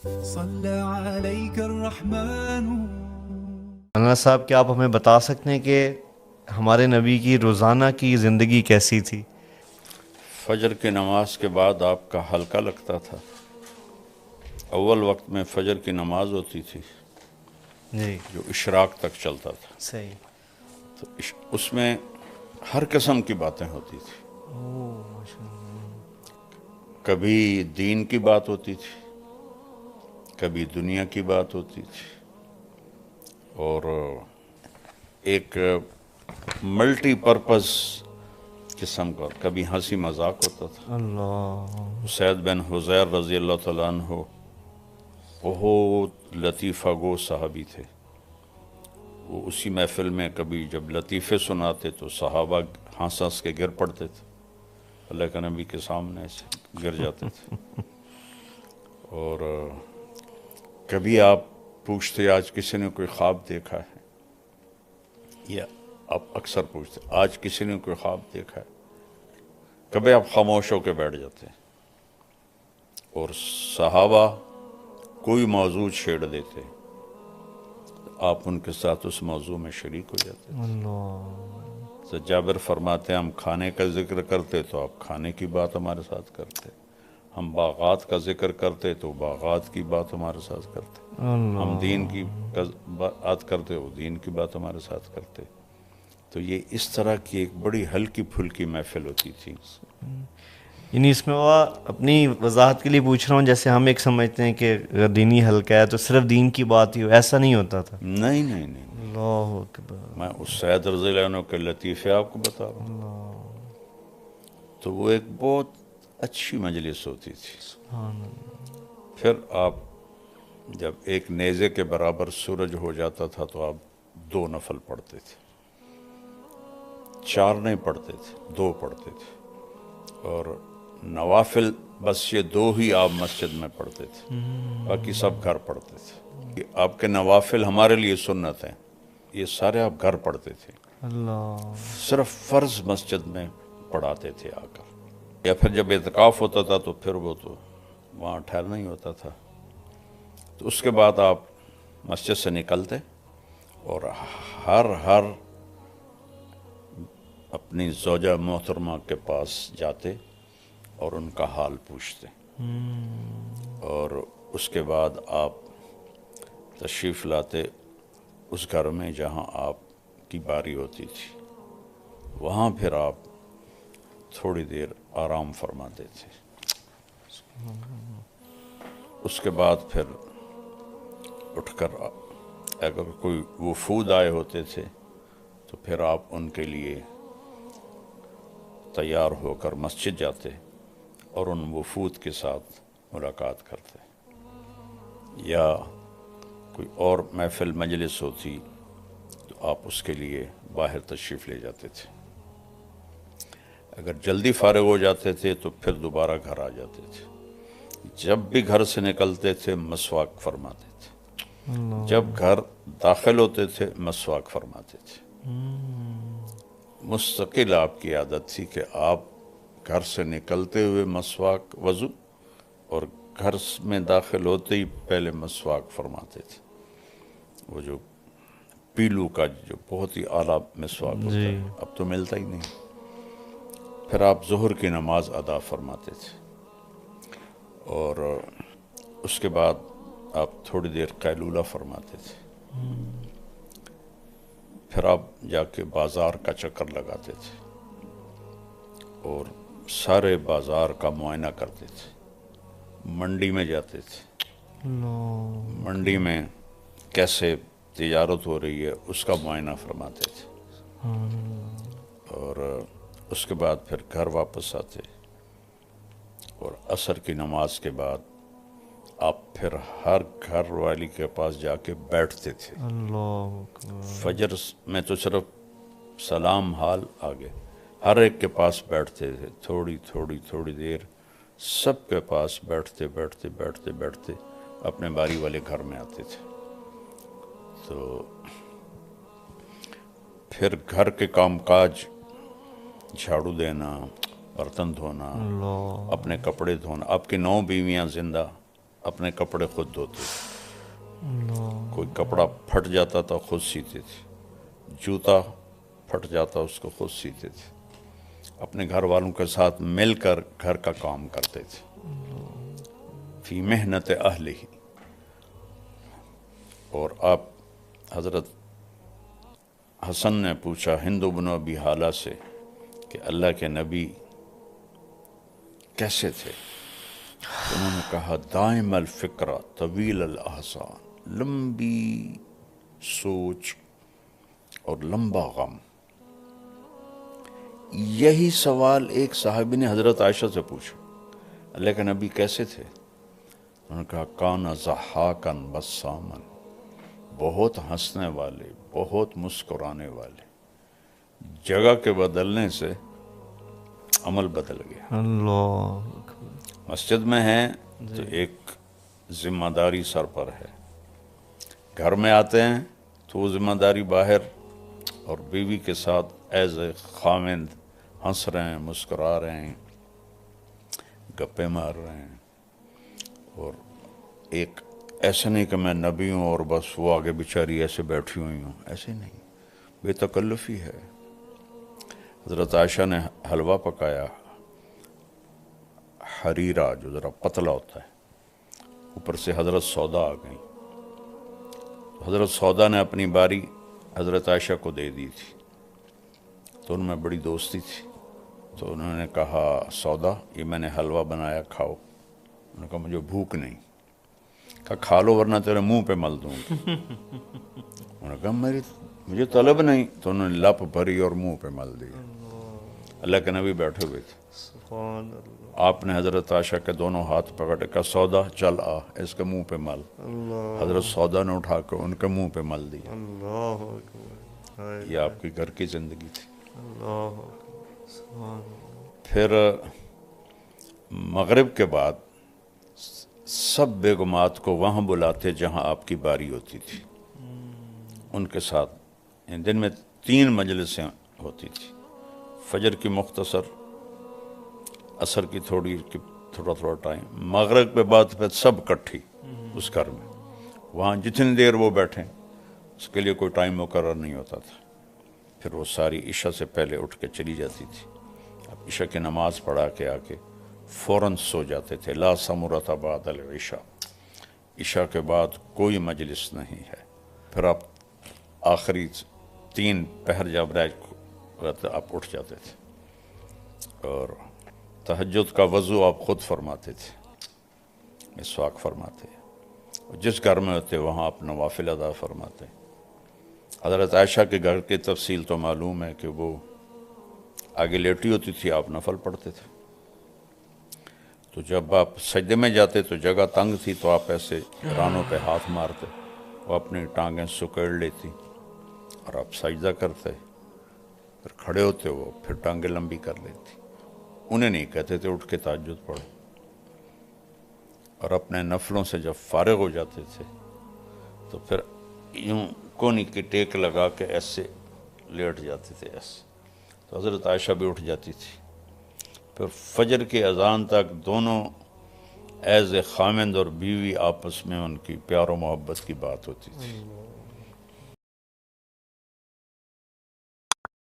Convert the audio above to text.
صلى عليك الرحمن. مولانا صاحب کیا آپ ہمیں بتا سکتے ہیں کہ ہمارے نبی کی روزانہ کی زندگی کیسی تھی؟ فجر کی نماز کے بعد آپ کا ہلکا لگتا تھا. اول وقت میں فجر کی نماز ہوتی تھی جی جو اشراق تک چلتا تھا، صحیح. تو اس میں ہر قسم کی باتیں ہوتی تھی. کبھی دین کی بات ہوتی تھی، کبھی دنیا کی بات ہوتی تھی، اور ایک ملٹی پرپز قسم کا کبھی ہنسی مذاق ہوتا تھا. اللہ سید بن حضیر رضی اللہ تعالیٰ عنہ بہت لطیفہ گو صحابی تھے. وہ اسی محفل میں کبھی جب لطیفے سناتے تو صحابہ ہنس ہنس کے گر پڑتے تھے، اللہ کے نبی کے سامنے سے گر جاتے تھے. اور کبھی آپ پوچھتے آج کسی نے کوئی خواب دیکھا ہے، یا آپ اکثر پوچھتے آج کسی نے کوئی خواب دیکھا ہے. کبھی آپ خاموش ہو کے بیٹھ جاتے اور صحابہ کوئی موضوع چھیڑ دیتے، آپ ان کے ساتھ اس موضوع میں شریک ہو جاتے. تو جابر فرماتے ہیں ہم کھانے کا ذکر کرتے تو آپ کھانے کی بات ہمارے ساتھ کرتے، ہم باغات کا ذکر کرتے تو باغات کی بات ہمارے ساتھ کرتے، ہم دین کی بات کرتے وہ دین کی بات ہمارے ساتھ کرتے. تو یہ اس طرح کی ایک بڑی ہلکی پھلکی محفل ہوتی تھی. یعنی اس میں وہ اپنی وضاحت کے لیے پوچھ رہا ہوں، جیسے ہم ایک سمجھتے ہیں کہ اگر دینی حلقہ ہے تو صرف دین کی بات ہی ہو، ایسا نہیں ہوتا تھا. نہیں نہیں نہیں، اللہ اکبر. میں اس سید رضی اللہ عنہ کے لطیفے آپ کو بتا رہا ہوں. تو وہ ایک بہت اچھی مجلس ہوتی تھی. پھر آپ جب ایک نیزے کے برابر سورج ہو جاتا تھا تو آپ 2 نفل پڑھتے تھے، 4 نہیں پڑھتے تھے، 2 پڑھتے تھے. اور نوافل بس یہ 2 ہی آپ مسجد میں پڑھتے تھے، باقی سب گھر پڑھتے تھے. کہ آپ کے نوافل ہمارے لیے سنت ہیں، یہ سارے آپ گھر پڑھتے تھے. اللہ صرف فرض مسجد میں پڑھاتے تھے آ کر، یا پھر جب اعتکاف ہوتا تھا تو پھر وہ تو وہاں ٹھہرنا ہی ہوتا تھا. تو اس کے بعد آپ مسجد سے نکلتے اور ہر اپنی زوجہ محترمہ کے پاس جاتے اور ان کا حال پوچھتے، اور اس کے بعد آپ تشریف لاتے اس گھر میں جہاں آپ کی باری ہوتی تھی. وہاں پھر آپ تھوڑی دیر آرام فرماتے تھے. اس کے بعد پھر اٹھ کر اگر کوئی وفود آئے ہوتے تھے تو پھر آپ ان کے لیے تیار ہو کر مسجد جاتے اور ان وفود کے ساتھ ملاقات کرتے. یا کوئی اور محفل مجلس ہوتی تو آپ اس کے لیے باہر تشریف لے جاتے تھے. اگر جلدی فارغ ہو جاتے تھے تو پھر دوبارہ گھر آ جاتے تھے. جب بھی گھر سے نکلتے تھے مسواک فرماتے تھے، جب گھر داخل ہوتے تھے مسواک فرماتے تھے. مستقل آپ کی عادت تھی کہ آپ گھر سے نکلتے ہوئے مسواک وضو، اور گھر میں داخل ہوتے ہی پہلے مسواک فرماتے تھے. وہ جو پیلو کا جو بہت ہی اعلیٰ مسواک ہوتا ہے، اب تو ملتا ہی نہیں. پھر آپ ظہر کی نماز ادا فرماتے تھے، اور اس کے بعد آپ تھوڑی دیر قیلولہ فرماتے تھے. پھر آپ جا کے بازار کا چکر لگاتے تھے اور سارے بازار کا معائنہ کرتے تھے. منڈی میں جاتے تھے، منڈی میں کیسے تجارت ہو رہی ہے اس کا معائنہ فرماتے تھے. اور اس کے بعد پھر گھر واپس آتے، اور عصر کی نماز کے بعد آپ پھر ہر گھر والی کے پاس جا کے بیٹھتے تھے. فجر میں تو صرف سلام حال آگے، ہر ایک کے پاس بیٹھتے تھے. تھوڑی دیر سب کے پاس بیٹھتے اپنے باری والے گھر میں آتے تھے. تو پھر گھر کے کام کاج، جھاڑو دینا، برتن دھونا، اپنے کپڑے دھونا. آپ کی 9 بیویاں زندہ اپنے کپڑے خود دھوتے تھے، کوئی کپڑا پھٹ جاتا تھا خود سیتے تھے، جوتا پھٹ جاتا اس کو خود سیتے تھے، اپنے گھر والوں کے ساتھ مل کر گھر کا کام کرتے تھے، فی محنت اہلہ. اور آپ حضرت حسن نے پوچھا ہند بن ابی حالہ سے کہ اللہ کے نبی کیسے تھے؟ تو انہوں نے کہا دائم الفکرہ طویل الاحسان، لمبی سوچ اور لمبا غم. یہی سوال ایک صحابی نے حضرت عائشہ سے پوچھا اللہ کے نبی کیسے تھے؟ انہوں نے کہا کان ضحاکن بسامن، بہت ہنسنے والے، بہت مسکرانے والے. جگہ کے بدلنے سے عمل بدل گیا. اللہ مسجد میں ہیں تو ایک ذمہ داری سر پر ہے، گھر میں آتے ہیں تو وہ ذمہ داری باہر، اور بیوی کے ساتھ ایز اے خاوند ہنس رہے ہیں، مسکرا رہے ہیں، گپے مار رہے ہیں. اور ایک ایسا نہیں کہ میں نبی ہوں اور بس وہ آگے بیچاری ایسے بیٹھی ہوئی ہوں، ایسے نہیں، بے تکلفی ہے. حضرت عائشہ نے حلوہ پکایا، حریرہ جو ذرا پتلا ہوتا ہے، اوپر سے حضرت سودا آ گئی. حضرت سودا نے اپنی باری حضرت عائشہ کو دے دی تھی، تو ان میں بڑی دوستی تھی. تو انہوں نے کہا سودا یہ میں نے حلوہ بنایا، کھاؤ. انہوں نے کہا مجھے بھوک نہیں. کہا کھا لو ورنہ تیرے منہ پہ مل دوں گی. انہوں نے کہا مجھے طلب نہیں. تو انہوں نے لپ بھری اور منہ پہ مل دی. اللہ کے نبی بیٹھے ہوئے تھے، سبحان اللہ. آپ نے حضرت عائشہ کے دونوں ہاتھ پکڑ کے کہا سودا چل آ اس کے منہ پہ مل. حضرت سودا نے اٹھا کے ان کے منہ پہ مل دیا. اللہ اکبر. یہ آپ کی گھر کی زندگی تھی. اللہ اکبر. سبحان اللہ. پھر مغرب کے بعد سب بیگمات کو وہاں بلاتے جہاں آپ کی باری ہوتی تھی، ان کے ساتھ دن میں 3 مجلسیں ہوتی تھی، فجر کی مختصر، عصر کی تھوڑا ٹائم، مغرب کے بعد پھر سب کٹھی اس گھر میں. وہاں جتنی دیر وہ بیٹھیں اس کے لیے کوئی ٹائم مقرر نہیں ہوتا تھا. پھر وہ ساری عشاء سے پہلے اٹھ کے چلی جاتی تھی. اب عشاء کی نماز پڑھا کے آ کے فوراً سو جاتے تھے. لا ثمرۃ بعد العشاء، عشاء کے بعد کوئی مجلس نہیں ہے. پھر آپ آخری 3 پہر جب رہ آپ اٹھ جاتے تھے، اور تہجد کا وضو آپ خود فرماتے تھے، مسواک فرماتے. جس گھر میں ہوتے وہاں آپ نوافل ادا فرماتے. حضرت عائشہ کے گھر کی تفصیل تو معلوم ہے کہ وہ آگے لیٹی ہوتی تھی، آپ نفل پڑھتے تھے. تو جب آپ سجدے میں جاتے تو جگہ تنگ تھی تو آپ ایسے رانوں پہ ہاتھ مارتے، وہ اپنی ٹانگیں سکیڑ لیتی اور آپ سجدہ کرتے. پھر کھڑے ہوتے وہ پھر ٹانگیں لمبی کر لیتی. انہیں نہیں کہتے تھے اٹھ کے تہجد پڑھو. اور اپنے نفلوں سے جب فارغ ہو جاتے تھے تو پھر یوں کونی کی ٹیک لگا کے ایسے لیٹ جاتے تھے ایسے. تو حضرت عائشہ بھی اٹھ جاتی تھی. پھر فجر کی اذان تک دونوں ایز اے خامند اور بیوی آپس میں ان کی پیار و محبت کی بات ہوتی تھی.